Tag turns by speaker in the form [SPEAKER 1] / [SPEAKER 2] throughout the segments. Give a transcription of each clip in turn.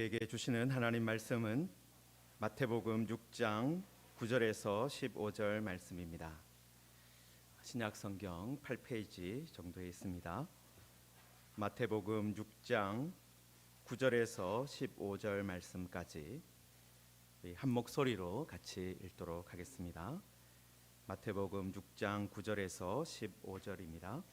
[SPEAKER 1] 우리에게 주시는 하나님 말씀은 마태복음 6장 9절에서 15절 말씀입니다. 신약 성경 8페이지 정도에 있습니다. 마태복음 6장 9절에서 15절 말씀까지 한 목소리로 같이 읽도록 하겠습니다. 마태복음 6장 9절에서 15절입니다.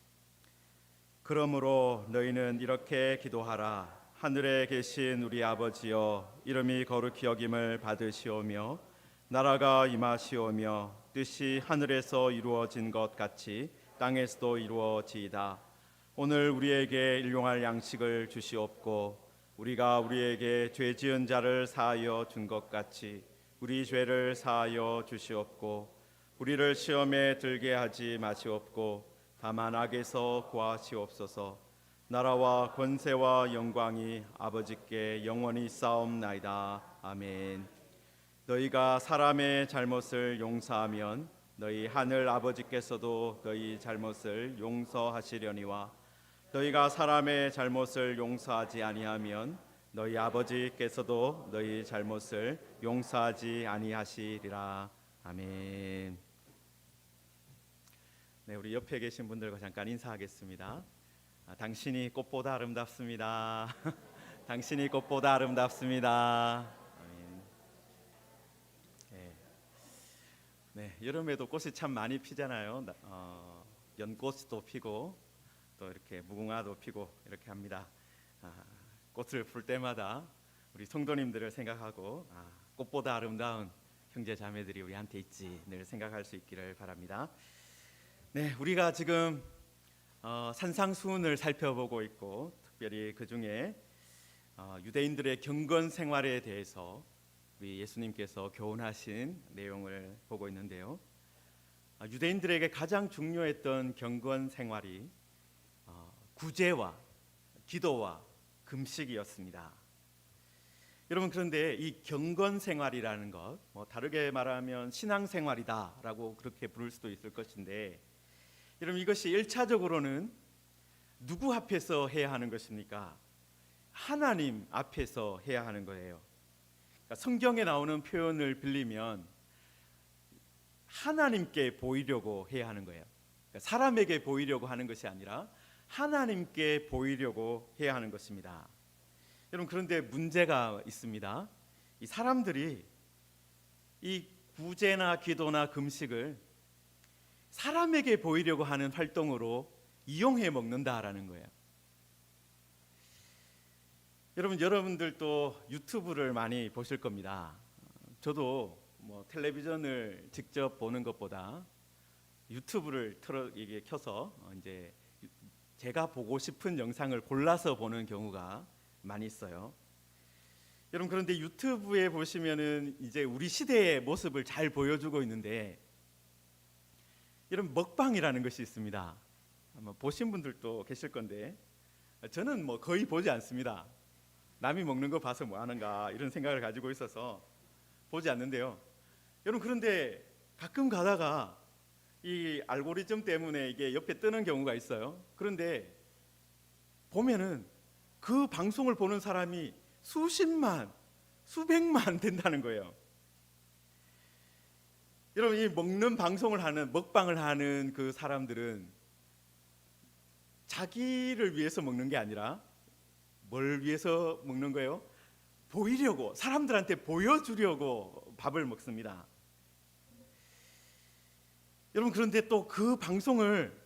[SPEAKER 1] 그러므로 너희는 이렇게 기도하라. 하늘에 계신 우리 아버지여, 이름이 거룩히 여김을 받으시오며 나라가 임하시오며 뜻이 하늘에서 이루어진 것 같이 땅에서도 이루어지이다. 오늘 우리에게 일용할 양식을 주시옵고 우리가 우리에게 죄 지은 자를 사하여 준 것 같이 우리 죄를 사하여 주시옵고 우리를 시험에 들게 하지 마시옵고 다만 악에서 구하시옵소서. 나라와 권세와 영광이 아버지께 영원히 쌓옵나이다. 아멘. 너희가 사람의 잘못을 용서하면 너희 하늘 아버지께서도 너희 잘못을 용서하시려니와 너희가 사람의 잘못을 용서하지 아니하면 너희 아버지께서도 너희 잘못을 용서하지 아니하시리라. 아멘. 네, 우리 옆에 계신 분들과 잠깐 인사하겠습니다. 당신이 꽃보다 아름답습니다. 당신이 꽃보다 아름답습니다. 아멘. 네, 여름에도 꽃이 참 많이 피잖아요. 연꽃도 피고 또 이렇게 무궁화도 피고 이렇게 합니다. 꽃을 풀 때마다 우리 성도님들을 생각하고 꽃보다 아름다운 형제 자매들이 우리한테 있지 늘 생각할 수 있기를 바랍니다. 네, 우리가 지금 산상수훈을 살펴보고 있고 특별히 그 중에 유대인들의 경건 생활에 대해서 우리 예수님께서 교훈하신 내용을 보고 있는데요. 유대인들에게 가장 중요했던 경건 생활이 구제와 기도와 금식이었습니다. 여러분, 그런데 이 경건 생활이라는 것, 다르게 말하면 신앙 생활이다라고 그렇게 부를 수도 있을 것인데, 여러분, 이것이 1차적으로는 누구 앞에서 해야 하는 것입니까? 하나님 앞에서 해야 하는 거예요. 그러니까 성경에 나오는 표현을 빌리면 하나님께 보이려고 해야 하는 거예요. 그러니까 사람에게 보이려고 하는 것이 아니라 하나님께 보이려고 해야 하는 것입니다. 여러분, 그런데 문제가 있습니다. 이 사람들이 이 구제나 기도나 금식을 사람에게 보이려고 하는 활동으로 이용해 먹는다라는 거예요. 여러분들도 유튜브를 많이 보실 겁니다. 저도 텔레비전을 직접 보는 것보다 유튜브를 켜서 이제 제가 보고 싶은 영상을 골라서 보는 경우가 많이 있어요. 여러분, 그런데 유튜브에 보시면은 이제 우리 시대의 모습을 잘 보여주고 있는데, 여러분, 먹방이라는 것이 있습니다. 아마 보신 분들도 계실 건데 저는 거의 보지 않습니다. 남이 먹는 거 봐서 뭐 하는가 이런 생각을 가지고 있어서 보지 않는데요. 여러분, 그런데 가끔 가다가 이 알고리즘 때문에 이게 옆에 뜨는 경우가 있어요. 그런데 보면은 그 방송을 보는 사람이 수십만, 수백만 된다는 거예요. 여러분, 이 먹는 방송을 하는, 먹방을 하는 그 사람들은 자기를 위해서 먹는 게 아니라 뭘 위해서 먹는 거예요? 보이려고, 사람들한테 보여주려고 밥을 먹습니다. 여러분, 그런데 또 그 방송을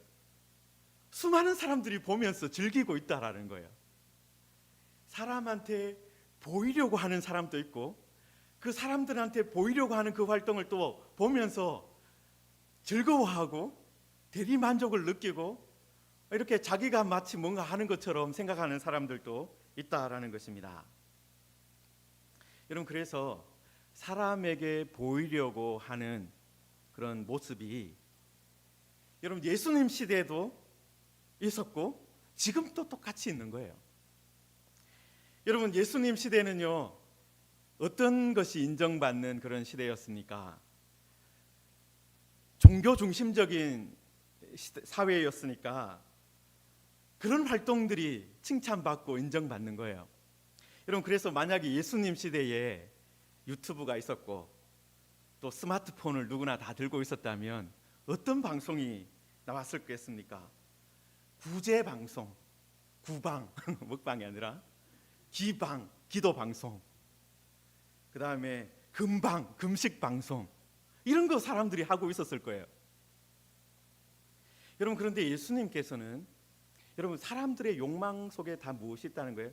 [SPEAKER 1] 수많은 사람들이 보면서 즐기고 있다라는 거예요. 사람한테 보이려고 하는 사람도 있고 그 사람들한테 보이려고 하는 그 활동을 또 보면서 즐거워하고 대리만족을 느끼고 이렇게 자기가 마치 뭔가 하는 것처럼 생각하는 사람들도 있다라는 것입니다. 여러분, 그래서 사람에게 보이려고 하는 그런 모습이 여러분 예수님 시대에도 있었고 지금도 똑같이 있는 거예요. 여러분, 예수님 시대는요 어떤 것이 인정받는 그런 시대였습니까? 종교 중심적인 사회였으니까 그런 활동들이 칭찬받고 인정받는 거예요. 여러분, 그래서 만약에 예수님 시대에 유튜브가 있었고 또 스마트폰을 누구나 다 들고 있었다면 어떤 방송이 나왔을 겠습니까? 구제 방송, 구방, 먹방이 아니라 기방, 기도 방송, 그 다음에 금방, 금식 방송, 이런 거 사람들이 하고 있었을 거예요. 여러분, 그런데 예수님께서는 여러분, 사람들의 욕망 속에 다 무엇이 있다는 거예요?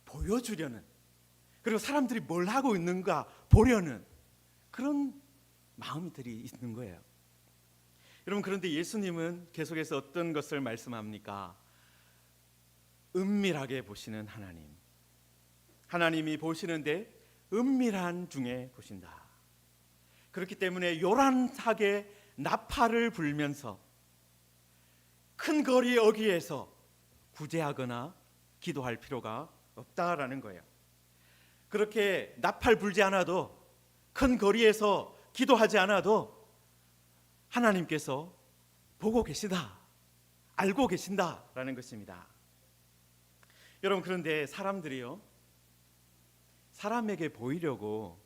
[SPEAKER 1] 보여주려는, 그리고 사람들이 뭘 하고 있는가 보려는 그런 마음들이 있는 거예요. 여러분, 그런데 예수님은 계속해서 어떤 것을 말씀합니까? 은밀하게 보시는 하나님, 하나님이 보시는데 은밀한 중에 보신다. 그렇기 때문에 요란하게 나팔을 불면서 큰 거리 어귀에서 구제하거나 기도할 필요가 없다라는 거예요. 그렇게 나팔 불지 않아도, 큰 거리에서 기도하지 않아도 하나님께서 보고 계시다, 알고 계신다라는 것입니다. 여러분, 그런데 사람들이요, 사람에게 보이려고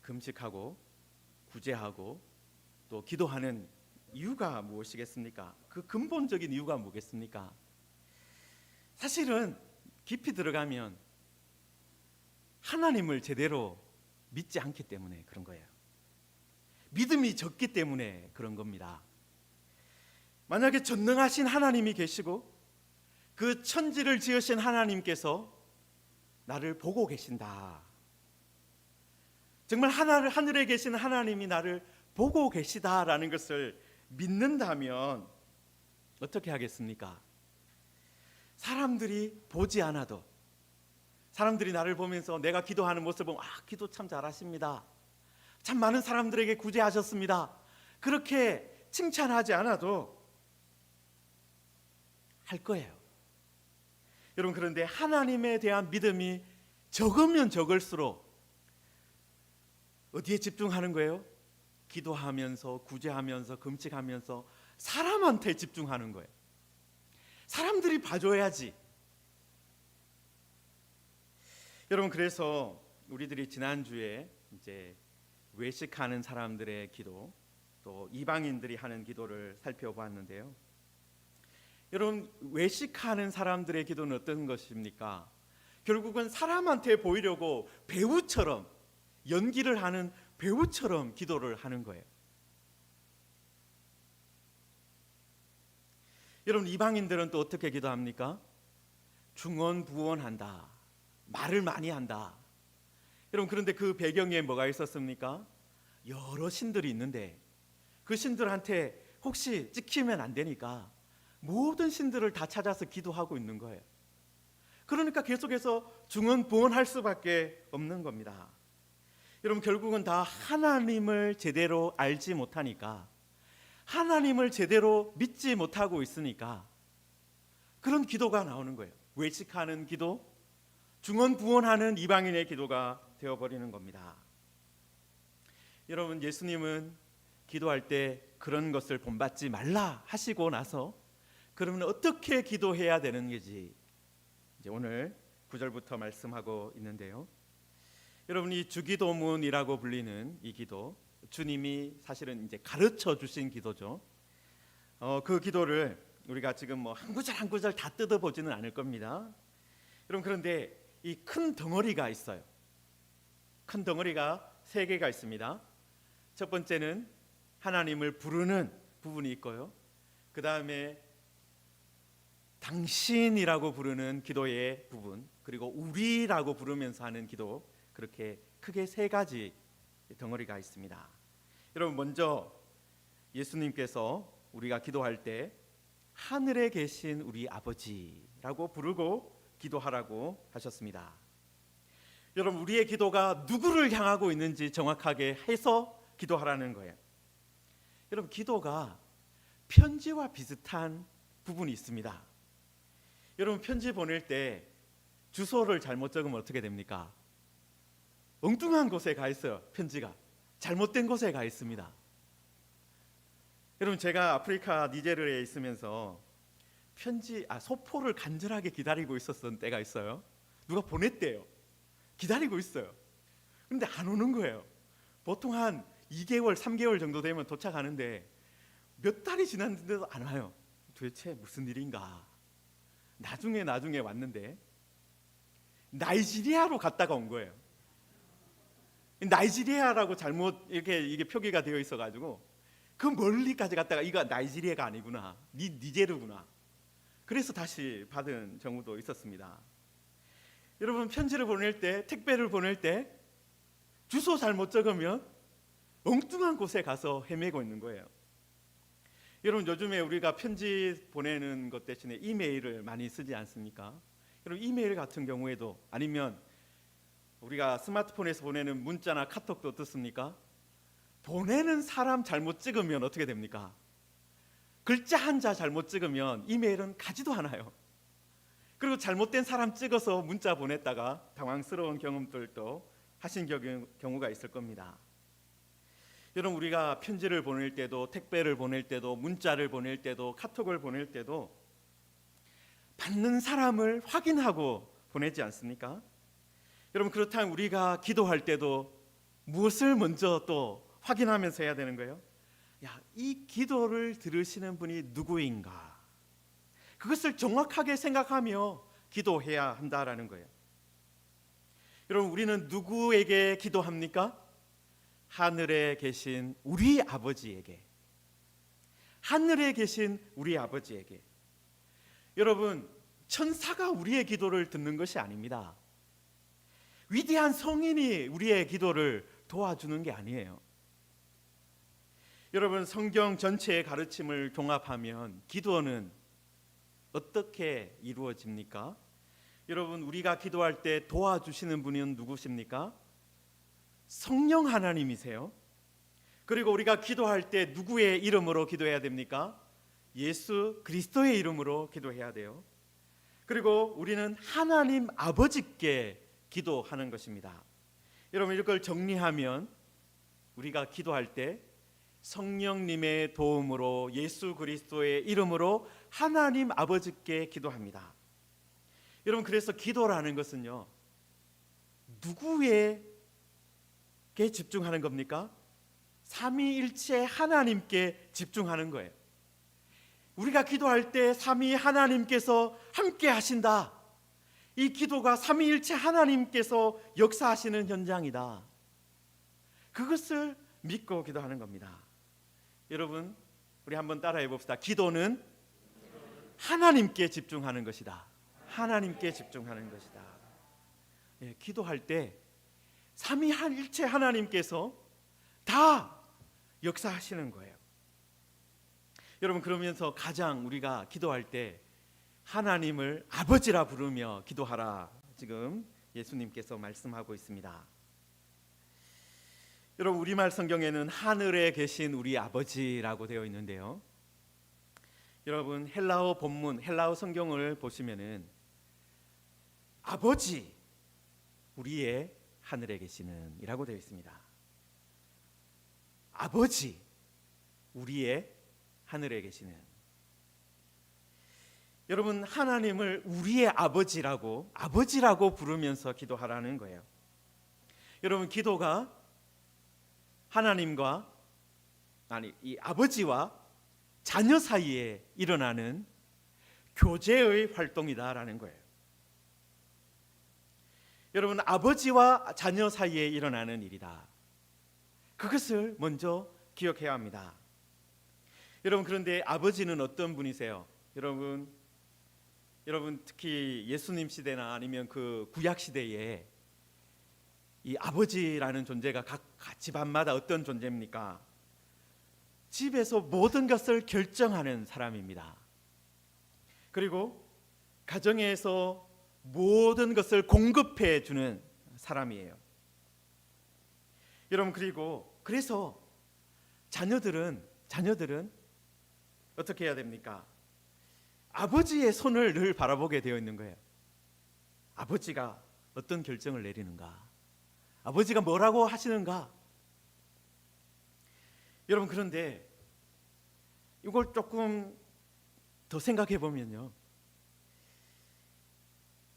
[SPEAKER 1] 금식하고 구제하고 또 기도하는 이유가 무엇이겠습니까? 그 근본적인 이유가 뭐겠습니까? 사실은 깊이 들어가면 하나님을 제대로 믿지 않기 때문에 그런 거예요. 믿음이 적기 때문에 그런 겁니다. 만약에 전능하신 하나님이 계시고 그 천지를 지으신 하나님께서 나를 보고 계신다, 정말 하늘에 계신 하나님이 나를 보고 계시다라는 것을 믿는다면 어떻게 하겠습니까? 사람들이 보지 않아도, 사람들이 나를 보면서 내가 기도하는 모습을 보면, 기도 참 잘하십니다, 참 많은 사람들에게 구제하셨습니다, 그렇게 칭찬하지 않아도 할 거예요. 여러분, 그런데 하나님에 대한 믿음이 적으면 적을수록 어디에 집중하는 거예요? 기도하면서, 구제하면서, 금식하면서 사람한테 집중하는 거예요. 사람들이 봐줘야지. 여러분, 그래서 우리들이 지난주에 이제 외식하는 사람들의 기도, 또 이방인들이 하는 기도를 살펴보았는데요. 여러분, 외식하는 사람들의 기도는 어떤 것입니까? 결국은 사람한테 보이려고 배우처럼, 연기를 하는 배우처럼 기도를 하는 거예요. 여러분, 이방인들은 또 어떻게 기도합니까? 중언부언한다, 말을 많이 한다. 여러분, 그런데 그 배경에 뭐가 있었습니까? 여러 신들이 있는데 그 신들한테 혹시 찍히면 안 되니까 모든 신들을 다 찾아서 기도하고 있는 거예요. 그러니까 계속해서 중언부언할 수밖에 없는 겁니다. 여러분, 결국은 다 하나님을 제대로 알지 못하니까, 하나님을 제대로 믿지 못하고 있으니까 그런 기도가 나오는 거예요. 외식하는 기도, 중언부언하는 이방인의 기도가 되어버리는 겁니다. 여러분, 예수님은 기도할 때 그런 것을 본받지 말라 하시고 나서 그러면 어떻게 기도해야 되는 건지 이제 오늘 9절부터 말씀하고 있는데요. 여러분, 이 주기도문이라고 불리는 이 기도, 주님이 사실은 이제 가르쳐 주신 기도죠. 그 기도를 우리가 지금 뭐 한 구절 한 구절 다 뜯어보지는 않을 겁니다. 여러분, 그런데 이 큰 덩어리가 있어요. 큰 덩어리가 3개가 있습니다. 첫 번째는 하나님을 부르는 부분이 있고요. 그 다음에 당신이라고 부르는 기도의 부분, 그리고 우리라고 부르면서 하는 기도, 그렇게 크게 3가지 덩어리가 있습니다. 여러분, 먼저 예수님께서 우리가 기도할 때 하늘에 계신 우리 아버지라고 부르고 기도하라고 하셨습니다. 여러분, 우리의 기도가 누구를 향하고 있는지 정확하게 해서 기도하라는 거예요. 여러분, 기도가 편지와 비슷한 부분이 있습니다. 여러분, 편지 보낼 때 주소를 잘못 적으면 어떻게 됩니까? 엉뚱한 곳에 가 있어요. 편지가 잘못된 곳에 가 있습니다. 여러분, 제가 아프리카 니제르에 있으면서 소포를 간절하게 기다리고 있었던 때가 있어요. 누가 보냈대요. 기다리고 있어요. 근데 안 오는 거예요. 보통 한 2개월, 3개월 정도 되면 도착하는데 몇 달이 지났는데도 안 와요. 도대체 무슨 일인가? 나중에 왔는데 나이지리아로 갔다가 온 거예요. 나이지리아라고 잘못 이게 표기가 되어 있어가지고 그 멀리까지 갔다가 이거 나이지리아가 아니구나, 니제르구나. 그래서 다시 받은 경우도 있었습니다. 여러분, 편지를 보낼 때, 택배를 보낼 때 주소 잘못 적으면 엉뚱한 곳에 가서 헤매고 있는 거예요. 여러분, 요즘에 우리가 편지 보내는 것 대신에 이메일을 많이 쓰지 않습니까? 여러분, 이메일 같은 경우에도, 아니면 우리가 스마트폰에서 보내는 문자나 카톡도 어떻습니까? 보내는 사람 잘못 찍으면 어떻게 됩니까? 글자 한자 잘못 찍으면 이메일은 가지도 않아요. 그리고 잘못된 사람 찍어서 문자 보냈다가 당황스러운 경험들도 하신 경우가 있을 겁니다. 여러분, 우리가 편지를 보낼 때도, 택배를 보낼 때도, 문자를 보낼 때도, 카톡을 보낼 때도 받는 사람을 확인하고 보내지 않습니까? 여러분, 그렇다면 우리가 기도할 때도 무엇을 먼저 또 확인하면서 해야 되는 거예요? 이 기도를 들으시는 분이 누구인가? 그것을 정확하게 생각하며 기도해야 한다라는 거예요. 여러분, 우리는 누구에게 기도합니까? 하늘에 계신 우리 아버지에게. 하늘에 계신 우리 아버지에게. 여러분, 천사가 우리의 기도를 듣는 것이 아닙니다. 위대한 성인이 우리의 기도를 도와주는 게 아니에요. 여러분, 성경 전체의 가르침을 종합하면 기도는 어떻게 이루어집니까? 여러분, 우리가 기도할 때 도와주시는 분은 누구십니까? 성령 하나님이세요. 그리고 우리가 기도할 때 누구의 이름으로 기도해야 됩니까? 예수 그리스도의 이름으로 기도해야 돼요. 그리고 우리는 하나님 아버지께 기도하는 것입니다. 여러분, 이걸 정리하면 우리가 기도할 때 성령님의 도움으로 예수 그리스도의 이름으로 하나님 아버지께 기도합니다. 여러분, 그래서 기도라는 것은요, 누구에게 집중하는 겁니까? 삼위일체 하나님께 집중하는 거예요. 우리가 기도할 때 삼위 하나님께서 함께 하신다. 이 기도가 삼위일체 하나님께서 역사하시는 현장이다. 그것을 믿고 기도하는 겁니다. 여러분, 우리 한번 따라해 봅시다. 기도는 하나님께 집중하는 것이다. 하나님께 집중하는 것이다. 예, 기도할 때 삼위일체 하나님께서 다 역사하시는 거예요. 여러분, 그러면서 가장 우리가 기도할 때 하나님을 아버지라 부르며 기도하라, 지금 예수님께서 말씀하고 있습니다. 여러분, 우리말 성경에는 하늘에 계신 우리 아버지라고 되어 있는데요, 여러분, 헬라어 본문, 헬라어 성경을 보시면은 아버지, 우리의 하늘에 계시는 이라고 되어 있습니다. 아버지, 우리의 하늘에 계시는. 여러분, 하나님을 우리의 아버지라고 부르면서 기도하라는 거예요. 여러분, 기도가 하나님과, 이 아버지와 자녀 사이에 일어나는 교제의 활동이다라는 거예요. 여러분, 아버지와 자녀 사이에 일어나는 일이다. 그것을 먼저 기억해야 합니다. 여러분, 그런데 아버지는 어떤 분이세요? 여러분 특히 예수님 시대나 아니면 그 구약 시대에 이 아버지라는 존재가 각 집안마다 어떤 존재입니까? 집에서 모든 것을 결정하는 사람입니다. 그리고 가정에서 모든 것을 공급해 주는 사람이에요. 여러분, 그래서 자녀들은 어떻게 해야 됩니까? 아버지의 손을 늘 바라보게 되어 있는 거예요. 아버지가 어떤 결정을 내리는가? 아버지가 뭐라고 하시는가? 여러분, 그런데 이걸 조금 더 생각해 보면요,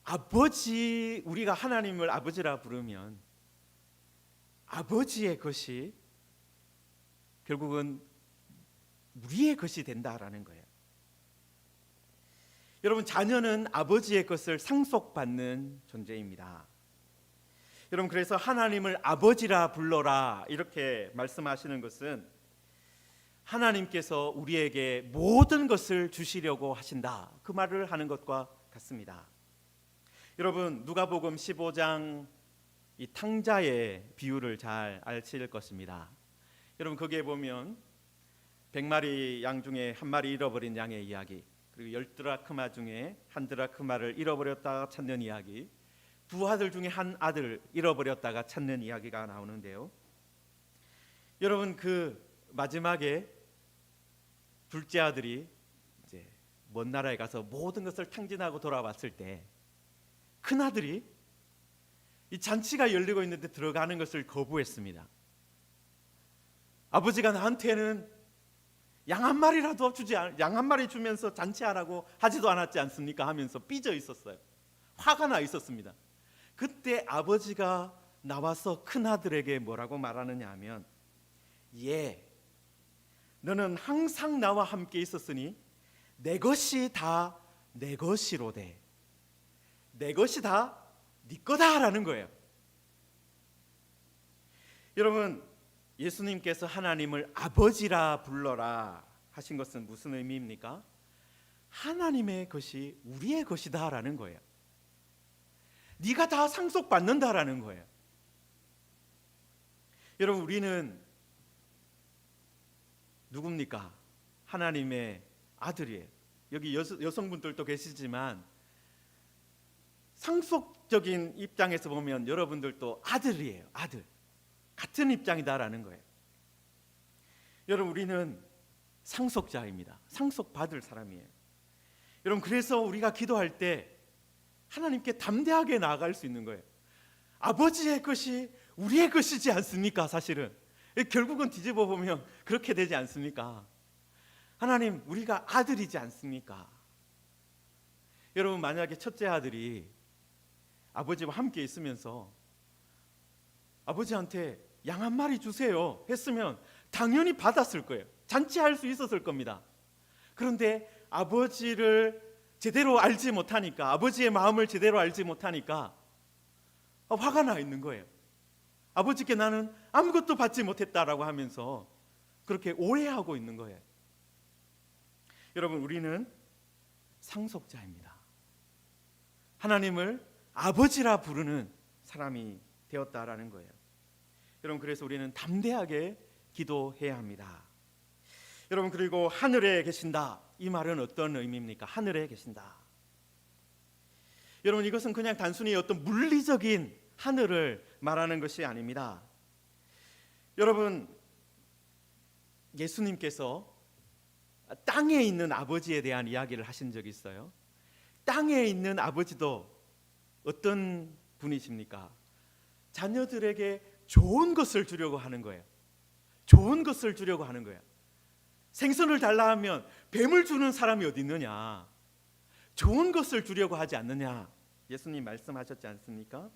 [SPEAKER 1] 아버지, 우리가 하나님을 아버지라 부르면 아버지의 것이 결국은 우리의 것이 된다라는 거예요. 여러분, 자녀는 아버지의 것을 상속받는 존재입니다. 여러분, 그래서 하나님을 아버지라 불러라 이렇게 말씀하시는 것은 하나님께서 우리에게 모든 것을 주시려고 하신다, 그 말을 하는 것과 같습니다. 여러분, 누가복음 15장 이 탕자의 비유를 잘 아실 것입니다. 여러분, 거기에 보면 100마리 양 중에 한 마리 잃어버린 양의 이야기, 그리고 10드라크마 중에 한 드라크마를 잃어버렸다가 찾는 이야기, 두 아들 중에 한 아들 잃어버렸다가 찾는 이야기가 나오는데요. 여러분, 그 마지막에 둘째 아들이 이제 먼 나라에 가서 모든 것을 탕진하고 돌아왔을 때 큰 아들이 이 잔치가 열리고 있는데 들어가는 것을 거부했습니다. 아버지가 나한테는 양 한 마리라도 양 한 마리 주면서 잔치하라고 하지도 않았지 않습니까? 하면서 삐져 있었어요. 화가 나 있었습니다. 그때 아버지가 나와서 큰 아들에게 뭐라고 말하느냐 하면, 너는 항상 나와 함께 있었으니 내 것이 다 내 것이로되 내 것이 다 네 거다라는 거예요. 여러분, 예수님께서 하나님을 아버지라 불러라 하신 것은 무슨 의미입니까? 하나님의 것이 우리의 것이다라는 거예요. 네가 다 상속받는다라는 거예요. 여러분, 우리는 누굽니까? 하나님의 아들이에요. 여기 여성분들도 계시지만 상속적인 입장에서 보면 여러분들도 아들이에요. 아들. 같은 입장이다라는 거예요. 여러분, 우리는 상속자입니다. 상속받을 사람이에요. 여러분, 그래서 우리가 기도할 때 하나님께 담대하게 나아갈 수 있는 거예요. 아버지의 것이 우리의 것이지 않습니까? 사실은 결국은 뒤집어 보면 그렇게 되지 않습니까? 하나님, 우리가 아들이지 않습니까? 여러분, 만약에 첫째 아들이 아버지와 함께 있으면서 아버지한테 양 한 마리 주세요 했으면 당연히 받았을 거예요. 잔치할 수 있었을 겁니다. 그런데 아버지를 제대로 알지 못하니까, 아버지의 마음을 제대로 알지 못하니까 화가 나 있는 거예요. 아버지께 나는 아무것도 받지 못했다라고 하면서 그렇게 오해하고 있는 거예요. 여러분, 우리는 상속자입니다. 하나님을 아버지라 부르는 사람이 되었다라는 거예요. 여러분, 그래서 우리는 담대하게 기도해야 합니다. 여러분, 그리고 하늘에 계신다, 이 말은 어떤 의미입니까? 하늘에 계신다. 여러분, 이것은 그냥 단순히 어떤 물리적인 하늘을 말하는 것이 아닙니다. 여러분, 예수님께서 땅에 있는 아버지에 대한 이야기를 하신 적이 있어요. 땅에 있는 아버지도 어떤 분이십니까? 자녀들에게 좋은 것을 주려고 하는 거예요. 좋은 것을 주려고 하는 거예요. 생선을 달라 하면 뱀을 주는 사람이 어디 있느냐? 좋은 것을 주려고 하지 않느냐? 예수님 말씀하셨지 않습니까?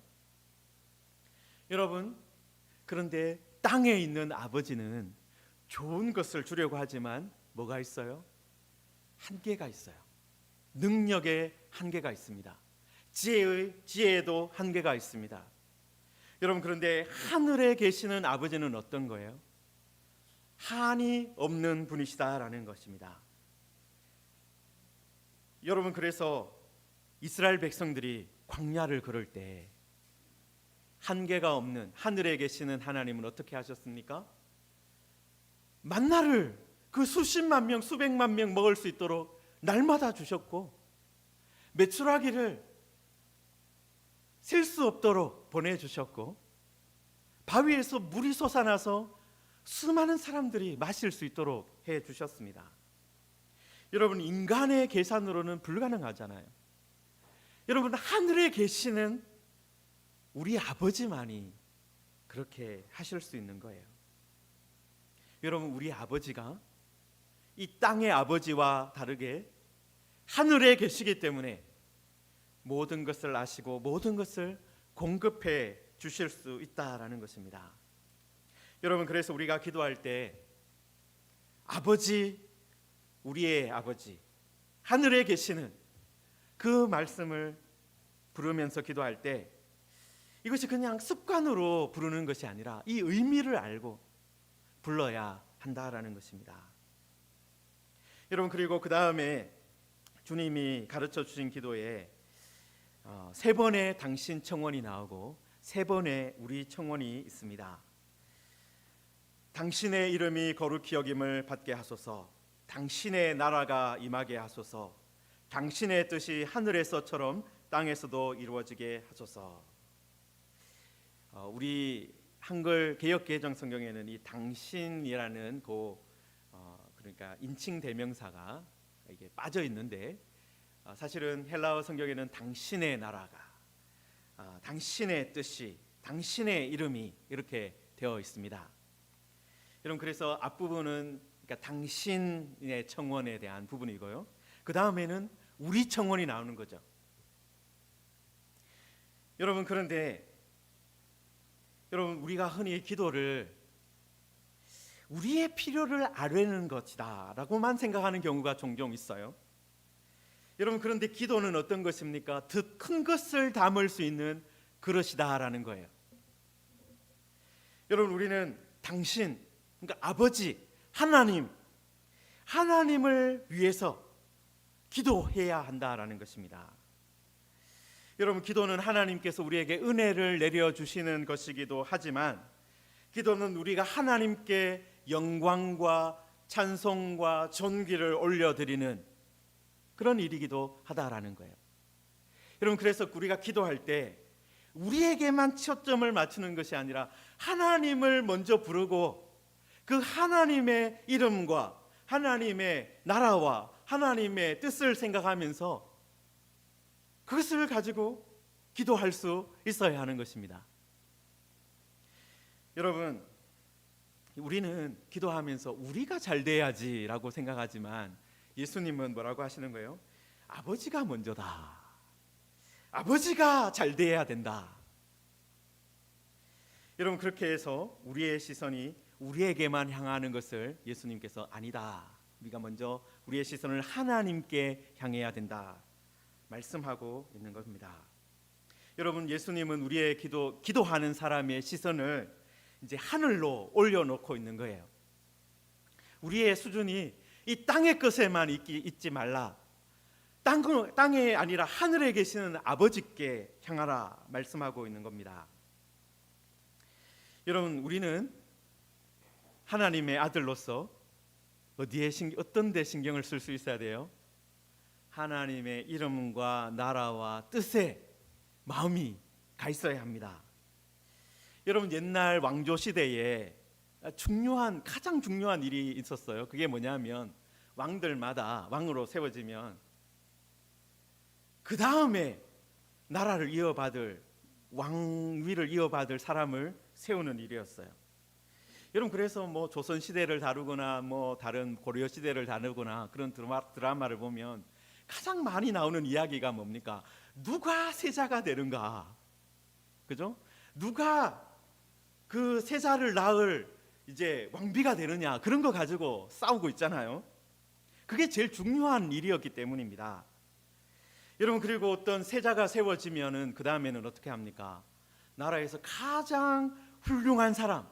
[SPEAKER 1] 여러분, 그런데 땅에 있는 아버지는 좋은 것을 주려고 하지만 뭐가 있어요? 한계가 있어요. 능력에 한계가 있습니다. 지혜에도 한계가 있습니다. 여러분, 그런데 하늘에 계시는 아버지는 어떤 거예요? 한이 없는 분이시다라는 것입니다. 여러분, 그래서 이스라엘 백성들이 광야를 걸을 때 한계가 없는 하늘에 계시는 하나님은 어떻게 하셨습니까? 만나를 그 수십만 명, 수백만 명 먹을 수 있도록 날마다 주셨고, 메추라기를 셀 수 없도록 보내주셨고, 바위에서 물이 솟아나서 수많은 사람들이 마실 수 있도록 해주셨습니다. 여러분, 인간의 계산으로는 불가능하잖아요. 여러분, 하늘에 계시는 우리 아버지만이 그렇게 하실 수 있는 거예요. 여러분, 우리 아버지가 이 땅의 아버지와 다르게 하늘에 계시기 때문에 모든 것을 아시고 모든 것을 공급해 주실 수 있다라는 것입니다. 여러분, 그래서 우리가 기도할 때 아버지, 우리의 아버지, 하늘에 계시는 그 말씀을 부르면서 기도할 때 이것이 그냥 습관으로 부르는 것이 아니라 이 의미를 알고 불러야 한다라는 것입니다. 여러분, 그리고 그 다음에 주님이 가르쳐 주신 기도에 3번의 당신 청원이 나오고 3번의 우리 청원이 있습니다. 당신의 이름이 거룩히 여김을 받게 하소서, 당신의 나라가 임하게 하소서, 당신의 뜻이 하늘에서처럼 땅에서도 이루어지게 하소서. 우리 한글 개역개정 성경에는 이 당신이라는 그러니까 인칭 대명사가 이게 빠져 있는데 사실은 헬라어 성경에는 당신의 나라가, 당신의 뜻이, 당신의 이름이 이렇게 되어 있습니다. 여러분, 그래서 앞부분은 그러니까 당신의 청원에 대한 부분이고요. 그 다음에는 우리 청원이 나오는 거죠. 여러분, 그런데 여러분, 우리가 흔히 기도를 우리의 필요를 아뢰는 것이다 라고만 생각하는 경우가 종종 있어요. 여러분, 그런데 기도는 어떤 것입니까? 더 큰 것을 담을 수 있는 그릇이다 라는 거예요. 여러분, 우리는 당신, 그러니까 아버지, 하나님을 위해서 기도해야 한다라는 것입니다. 여러분, 기도는 하나님께서 우리에게 은혜를 내려주시는 것이기도 하지만 기도는 우리가 하나님께 영광과 찬송과 존귀를 올려드리는 그런 일이기도 하다라는 거예요. 여러분, 그래서 우리가 기도할 때 우리에게만 초점을 맞추는 것이 아니라 하나님을 먼저 부르고 그 하나님의 이름과 하나님의 나라와 하나님의 뜻을 생각하면서 그것을 가지고 기도할 수 있어야 하는 것입니다. 여러분, 우리는 기도하면서 우리가 잘 돼야지라고 생각하지만 예수님은 뭐라고 하시는 거예요? 아버지가 먼저다. 아버지가 잘 돼야 된다. 여러분, 그렇게 해서 우리의 시선이 우리에게만 향하는 것을 예수님께서 아니다. 우리가 먼저 우리의 시선을 하나님께 향해야 된다 말씀하고 있는 겁니다. 여러분, 예수님은 우리의 기도하는 사람의 시선을 이제 하늘로 올려놓고 있는 거예요. 우리의 수준이 이 땅의 것에만 있지 말라. 땅에 아니라 하늘에 계시는 아버지께 향하라 말씀하고 있는 겁니다. 여러분, 우리는 하나님의 아들로서 어떤 데 신경을 쓸 수 있어야 돼요? 하나님의 이름과 나라와 뜻에 마음이 가 있어야 합니다. 여러분, 옛날 왕조 시대에 가장 중요한 일이 있었어요. 그게 뭐냐면 왕들마다 왕으로 세워지면 그 다음에 나라를 이어받을 왕위를 이어받을 사람을 세우는 일이었어요. 여러분, 그래서 뭐 조선 시대를 다루거나 뭐 다른 고려 시대를 다루거나 그런 드라마를 보면 가장 많이 나오는 이야기가 뭡니까? 누가 세자가 되는가? 그죠? 누가 그 세자를 낳을 이제 왕비가 되느냐, 그런 거 가지고 싸우고 있잖아요. 그게 제일 중요한 일이었기 때문입니다. 여러분, 그리고 어떤 세자가 세워지면은 그 다음에는 어떻게 합니까? 나라에서 가장 훌륭한 사람,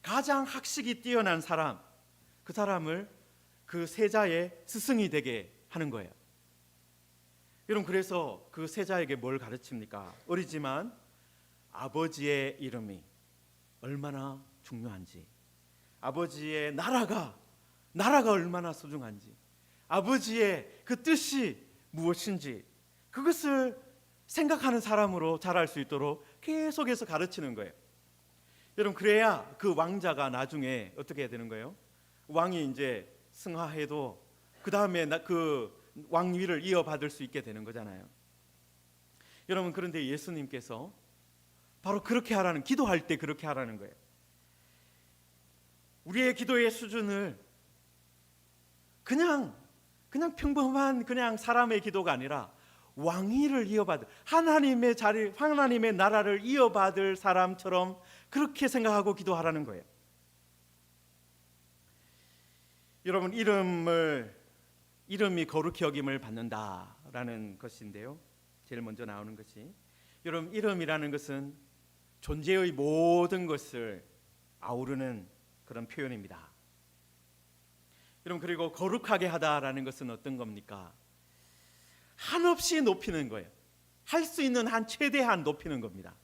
[SPEAKER 1] 가장 학식이 뛰어난 사람, 그 사람을 그 세자의 스승이 되게 하는 거예요. 여러분, 그래서 그 세자에게 뭘 가르칩니까? 어리지만 아버지의 이름이 얼마나 중요한지, 아버지의 나라가 얼마나 소중한지, 아버지의 그 뜻이 무엇인지 그것을 생각하는 사람으로 자랄 수 있도록 계속해서 가르치는 거예요. 여러분, 그래야 그 왕자가 나중에 어떻게 해야 되는 거예요? 왕이 이제 승하해도 그 다음에 그 왕위를 이어받을 수 있게 되는 거잖아요. 여러분, 그런데 예수님께서 바로 그렇게 하라는, 기도할 때 그렇게 하라는 거예요. 우리의 기도의 수준을 그냥 평범한 그냥 사람의 기도가 아니라 왕위를 이어받을, 하나님의 자리, 하나님의 나라를 이어받을 사람처럼 그렇게 생각하고 기도하라는 거예요. 여러분, 이름이 거룩히 여김을 받는다라는 것인데요, 제일 먼저 나오는 것이, 여러분, 이름이라는 것은 존재의 모든 것을 아우르는 그런 표현입니다. 여러분, 그리고 거룩하게 하다라는 것은 어떤 겁니까? 한없이 높이는 거예요. 할 수 있는 한 최대한 높이는 겁니다.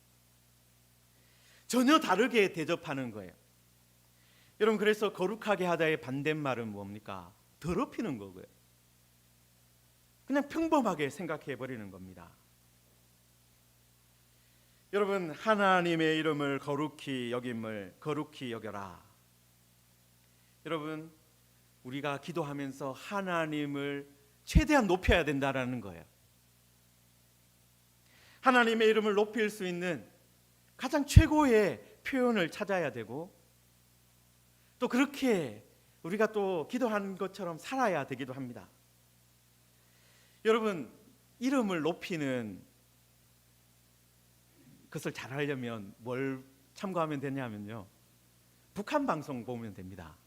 [SPEAKER 1] 전혀 다르게 대접하는 거예요. 여러분, 그래서 거룩하게 하다의 반대말은 뭡니까? 더럽히는 거고요. 그냥 평범하게 생각해 버리는 겁니다. 여러분, 하나님의 이름을 거룩히 여김을 거룩히 여겨라. 여러분, 우리가 기도하면서 하나님을 최대한 높여야 된다라는 거예요. 하나님의 이름을 높일 수 있는 가장 최고의 표현을 찾아야 되고, 또 그렇게 우리가 또 기도한 것처럼 살아야 되기도 합니다. 여러분, 이름을 높이는 것을 잘 하려면 뭘 참고하면 되냐면요, 북한 방송 보면 됩니다.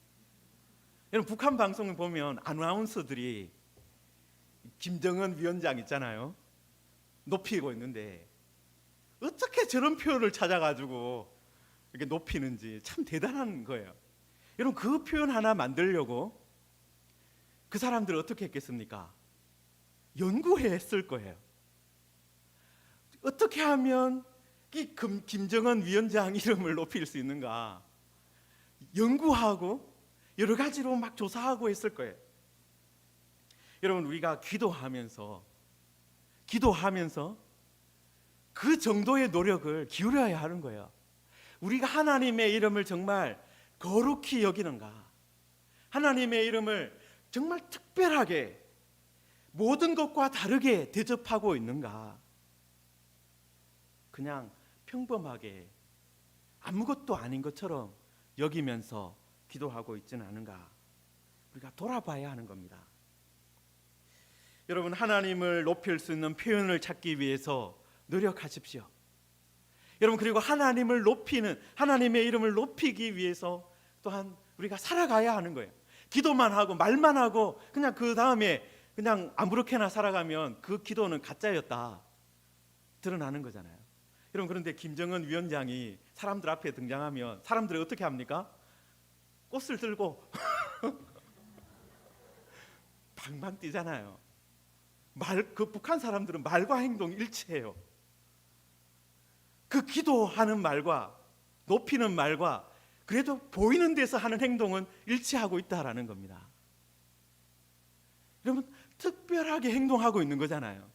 [SPEAKER 1] 여러분, 북한 방송을 보면 아나운서들이 김정은 위원장 있잖아요, 높이고 있는데 어떻게 저런 표현을 찾아가지고 이렇게 높이는지 참 대단한 거예요. 여러분, 그 표현 하나 만들려고 그 사람들은 어떻게 했겠습니까? 연구했을 거예요. 어떻게 하면 이 김정은 위원장 이름을 높일 수 있는가 연구하고 여러 가지로 막 조사하고 했을 거예요. 여러분, 우리가 기도하면서 그 정도의 노력을 기울여야 하는 거예요. 우리가 하나님의 이름을 정말 거룩히 여기는가, 하나님의 이름을 정말 특별하게 모든 것과 다르게 대접하고 있는가, 그냥 평범하게 아무것도 아닌 것처럼 여기면서 기도하고 있지는 않은가, 우리가 돌아봐야 하는 겁니다. 여러분, 하나님을 높일 수 있는 표현을 찾기 위해서 노력하십시오. 여러분, 그리고 하나님의 이름을 높이기 위해서 또한 우리가 살아가야 하는 거예요. 기도만 하고 말만 하고 그냥 그 다음에 그냥 아무렇게나 살아가면 그 기도는 가짜였다 드러나는 거잖아요. 여러분, 그런데 김정은 위원장이 사람들 앞에 등장하면 사람들이 어떻게 합니까? 꽃을 들고 방방 뛰잖아요. 그 북한 사람들은 말과 행동 일치해요. 그 기도하는 말과 높이는 말과 그래도 보이는 데서 하는 행동은 일치하고 있다라는 겁니다. 여러분, 특별하게 행동하고 있는 거잖아요.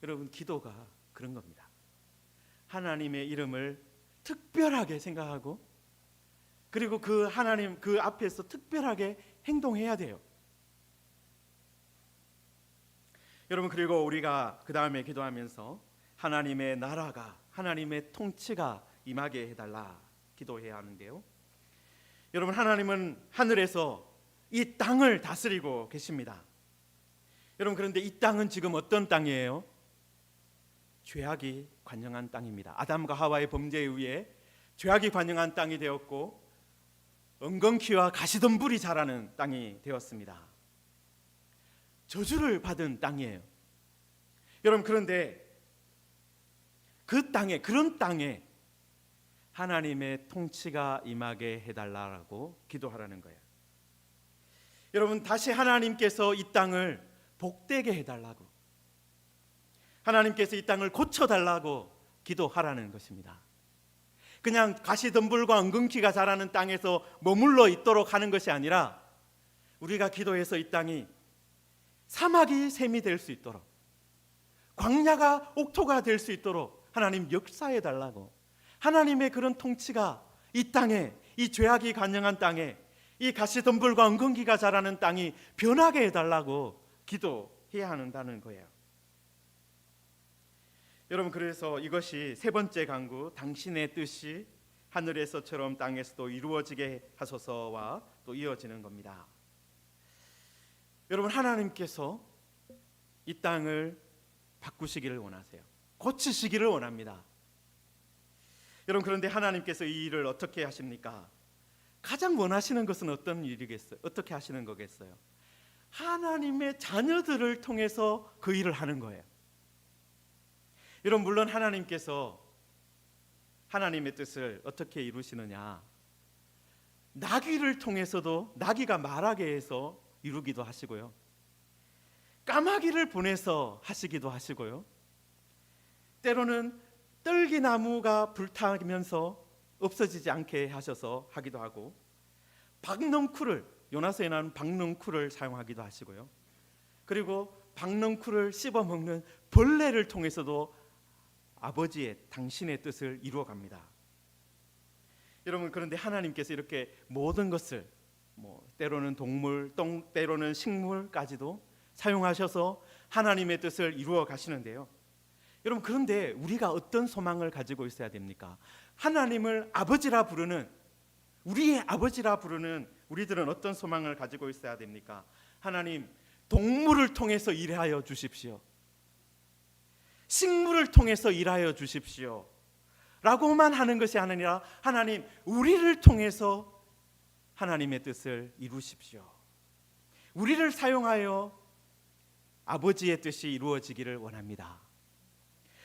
[SPEAKER 1] 여러분, 기도가 그런 겁니다. 하나님의 이름을 특별하게 생각하고, 그리고 그 하나님 그 앞에서 특별하게 행동해야 돼요. 여러분, 그리고 우리가 그 다음에 기도하면서 하나님의 나라가, 하나님의 통치가 임하게 해달라 기도해야 하는데요, 여러분, 하나님은 하늘에서 이 땅을 다스리고 계십니다. 여러분, 그런데 이 땅은 지금 어떤 땅이에요? 죄악이 관영한 땅입니다. 아담과 하와의 범죄에 의해 죄악이 관영한 땅이 되었고, 엉겅퀴와 가시덤불이 자라는 땅이 되었습니다. 저주를 받은 땅이에요. 여러분, 그런데 그런 땅에 하나님의 통치가 임하게 해달라고 기도하라는 거예요. 여러분, 다시 하나님께서 이 땅을 복되게 해달라고, 하나님께서 이 땅을 고쳐달라고 기도하라는 것입니다. 그냥 가시덤불과 엉겅퀴가 자라는 땅에서 머물러 있도록 하는 것이 아니라, 우리가 기도해서 이 땅이 사막이 샘이 될 수 있도록, 광야가 옥토가 될 수 있도록 하나님 역사해 달라고, 하나님의 그런 통치가 이 땅에, 이 죄악이 관영한 땅에, 이 가시덤불과 엉겅퀴가 자라는 땅이 변하게 해달라고 기도해야 한다는 거예요. 여러분, 그래서 이것이 세 번째 간구, 당신의 뜻이 하늘에서처럼 땅에서도 이루어지게 하소서와 또 이어지는 겁니다. 여러분, 하나님께서 이 땅을 바꾸시기를 원하세요. 고치시기를 원합니다. 여러분, 그런데 하나님께서 이 일을 어떻게 하십니까? 가장 원하시는 것은 어떤 일이겠어요? 어떻게 하시는 거겠어요? 하나님의 자녀들을 통해서 그 일을 하는 거예요. 여러분, 물론 하나님께서 하나님의 뜻을 어떻게 이루시느냐, 나귀를 통해서도, 나귀가 말하게 해서 이루기도 하시고요, 까마귀를 보내서 하시기도 하시고요, 때로는 떨기나무가 불타면서 없어지지 않게 하셔서 하기도 하고, 박넝쿨을, 요나서에 나오는 박넝쿨을 사용하기도 하시고요, 그리고 박넝쿨을 씹어먹는 벌레를 통해서도 아버지의, 당신의 뜻을 이루어갑니다. 여러분, 그런데 하나님께서 이렇게 모든 것을 때로는 동물, 때로는 식물까지도 사용하셔서 하나님의 뜻을 이루어 가시는데요. 여러분, 그런데 우리가 어떤 소망을 가지고 있어야 됩니까? 하나님을 아버지라 부르는, 우리의 아버지라 부르는 우리들은 어떤 소망을 가지고 있어야 됩니까? 하나님, 동물을 통해서 일하여 주십시오. 식물을 통해서 일하여 주십시오 라고만 하는 것이 아니라, 하나님, 우리를 통해서 하나님의 뜻을 이루십시오. 우리를 사용하여 아버지의 뜻이 이루어지기를 원합니다.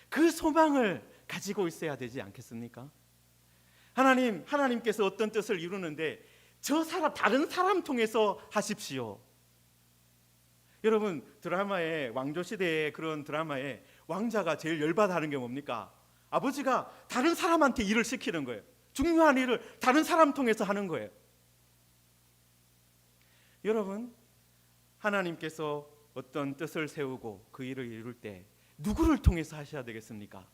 [SPEAKER 1] 그 소망을 가지고 있어야 되지 않겠습니까? 하나님께서 어떤 뜻을 이루는데 다른 사람 통해서 하십시오. 여러분, 드라마에, 왕조시대의 그런 드라마에 왕자가 제일 열받아하는 게 뭡니까? 아버지가 다른 사람한테 일을 시키는 거예요. 중요한 일을 다른 사람 통해서 하는 거예요. 여러분, 하나님께서 어떤 뜻을 세우고 그 일을 이룰 때 누구를 통해서 하셔야 되겠습니까?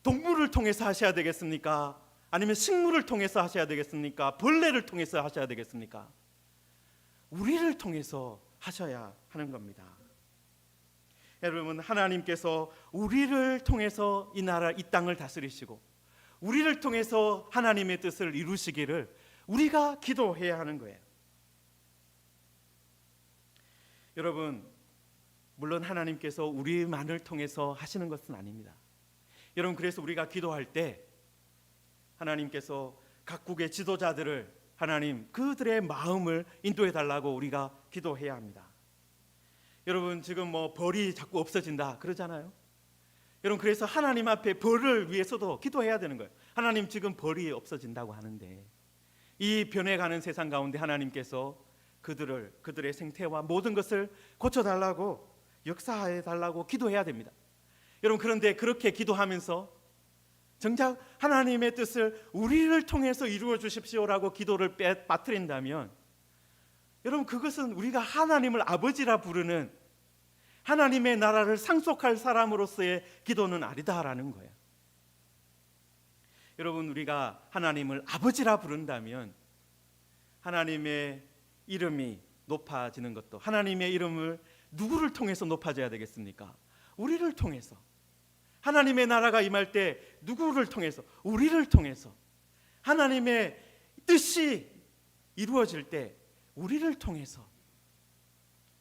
[SPEAKER 1] 동물을 통해서 하셔야 되겠습니까? 아니면 식물을 통해서 하셔야 되겠습니까? 벌레를 통해서 하셔야 되겠습니까? 우리를 통해서 하셔야 하는 겁니다. 여러분, 하나님께서 우리를 통해서 이 나라, 이 땅을 다스리시고 우리를 통해서 하나님의 뜻을 이루시기를 우리가 기도해야 하는 거예요. 여러분, 물론 하나님께서 우리만을 통해서 하시는 것은 아닙니다. 여러분, 그래서 우리가 기도할 때 하나님께서 각국의 지도자들을, 하나님, 그들의 마음을 인도해 달라고 우리가 기도해야 합니다. 여러분, 지금 벌이 자꾸 없어진다 그러잖아요. 여러분, 그래서 하나님 앞에 벌을 위해서도 기도해야 되는 거예요. 하나님, 지금 벌이 없어진다고 하는데 이 변해가는 세상 가운데 하나님께서 그들의 생태와 모든 것을 고쳐달라고, 역사해달라고 기도해야 됩니다. 여러분, 그런데 그렇게 기도하면서 정작 하나님의 뜻을 우리를 통해서 이루어 주십시오라고 기도를 빠뜨린다면, 여러분, 그것은 우리가 하나님을 아버지라 부르는, 하나님의 나라를 상속할 사람으로서의 기도는 아니다라는 거예요. 여러분, 우리가 하나님을 아버지라 부른다면 하나님의 이름이 높아지는 것도, 하나님의 이름을 누구를 통해서 높아져야 되겠습니까? 우리를 통해서. 하나님의 나라가 임할 때 누구를 통해서? 우리를 통해서. 하나님의 뜻이 이루어질 때 우리를 통해서,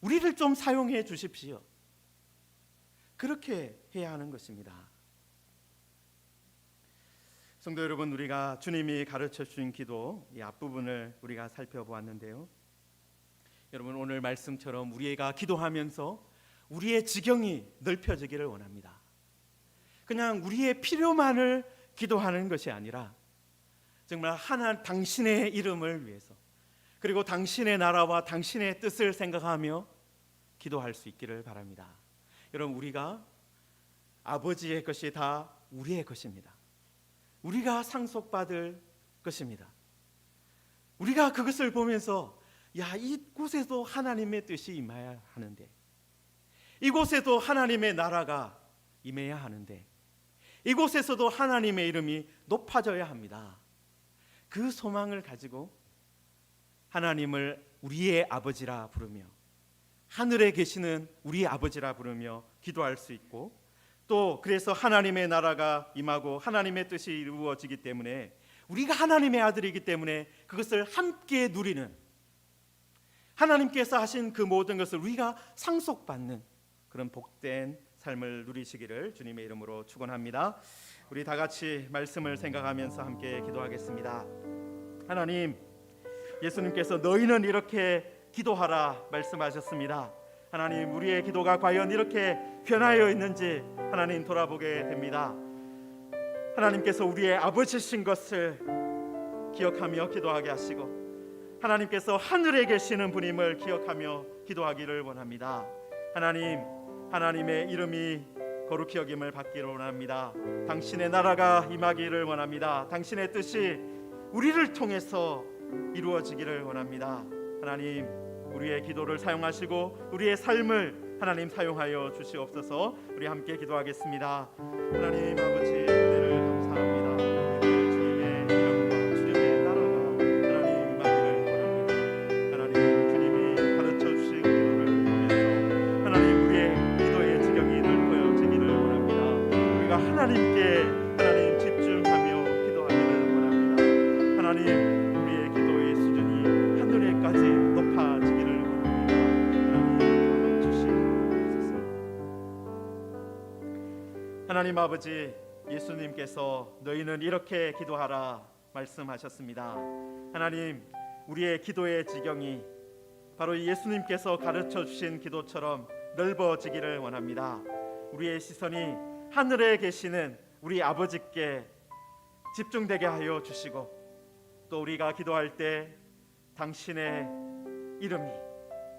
[SPEAKER 1] 우리를 좀 사용해 주십시오. 그렇게 해야 하는 것입니다. 성도 여러분, 우리가 주님이 가르쳐 주신 기도, 이 앞부분을 우리가 살펴보았는데요. 여러분, 오늘 말씀처럼 우리가 기도하면서 우리의 지경이 넓혀지기를 원합니다. 그냥 우리의 필요만을 기도하는 것이 아니라 정말 당신의 이름을 위해서, 그리고 당신의 나라와 당신의 뜻을 생각하며 기도할 수 있기를 바랍니다. 여러분, 우리가 아버지의 것이 다 우리의 것입니다. 우리가 상속받을 것입니다. 우리가 그것을 보면서, 야, 이곳에도 하나님의 뜻이 임해야 하는데, 이곳에도 하나님의 나라가 임해야 하는데, 이곳에서도 하나님의 이름이 높아져야 합니다. 그 소망을 가지고 하나님을 우리의 아버지라 부르며, 하늘에 계시는 우리의 아버지라 부르며 기도할 수 있고, 또 그래서 하나님의 나라가 임하고 하나님의 뜻이 이루어지기 때문에, 우리가 하나님의 아들이기 때문에 그것을 함께 누리는, 하나님께서 하신 그 모든 것을 우리가 상속받는, 그런 복된 삶을 누리시기를 주님의 이름으로 축원합니다. 우리 다 같이 말씀을 생각하면서 함께 기도하겠습니다. 하나님, 예수님께서 너희는 이렇게 기도하라 말씀하셨습니다. 하나님, 우리의 기도가 과연 이렇게 변하여 있는지 하나님 돌아보게 됩니다. 하나님께서 우리의 아버지신 것을 기억하며 기도하게 하시고 하나님께서 하늘에 계시는 분임을 기억하며 기도하기를 원합니다. 하나님, 하나님의 이름이 거룩히 여김을 받기를 원합니다. 당신의 나라가 임하기를 원합니다. 당신의 뜻이 우리를 통해서 이루어지기를 원합니다. 하나님, 우리의 기도를 사용하시고 우리의 삶을 하나님 사용하여 주시옵소서. 우리 함께 기도하겠습니다. 하나님 아버지, 은혜를 감사합니다. 주님의 이름과 주님의 나라가 하나님 임하기를 원합니다. 하나님, 주님이 가르쳐 주신 기도를 통해서 하나님 우리의 기도의 지경이 넓어지기를 원합니다. 우리가 하나님께 하나님 집중하며 기도하기를 원합니다. 하나님, 우리의 기도의 수준이 하늘에까지 높아지기를 원합니다. 하나님 주시옵소서. 하나님 아버지, 예수님께서 너희는 이렇게 기도하라 말씀하셨습니다. 하나님, 우리의 기도의 지경이 바로 예수님께서 가르쳐 주신 기도처럼 넓어지기를 원합니다. 우리의 시선이 하늘에 계시는 우리 아버지께 집중되게 하여 주시고, 또 우리가 기도할 때 당신의 이름이,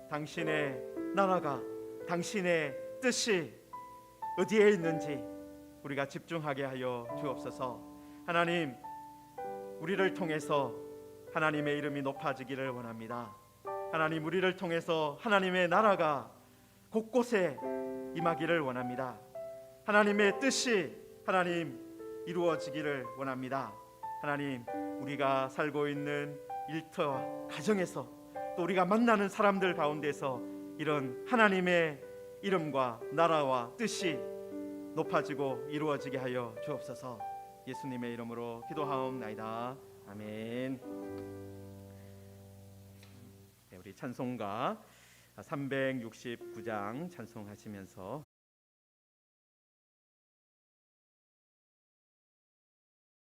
[SPEAKER 1] 당신의 나라가, 당신의 뜻이 어디에 있는지 우리가 집중하게 하여 주옵소서. 하나님, 우리를 통해서 하나님의 이름이 높아지기를 원합니다. 하나님, 우리를 통해서 하나님의 나라가 곳곳에 임하기를 원합니다. 하나님의 뜻이 하나님 이루어지기를 원합니다. 하나님, 우리가 살고 있는 일터와 가정에서 또 우리가 만나는 사람들 가운데서 이런 하나님의 이름과 나라와 뜻이 높아지고 이루어지게 하여 주옵소서. 예수님의 이름으로 기도하옵나이다. 아멘. 네, 우리 찬송가 369장 찬송하시면서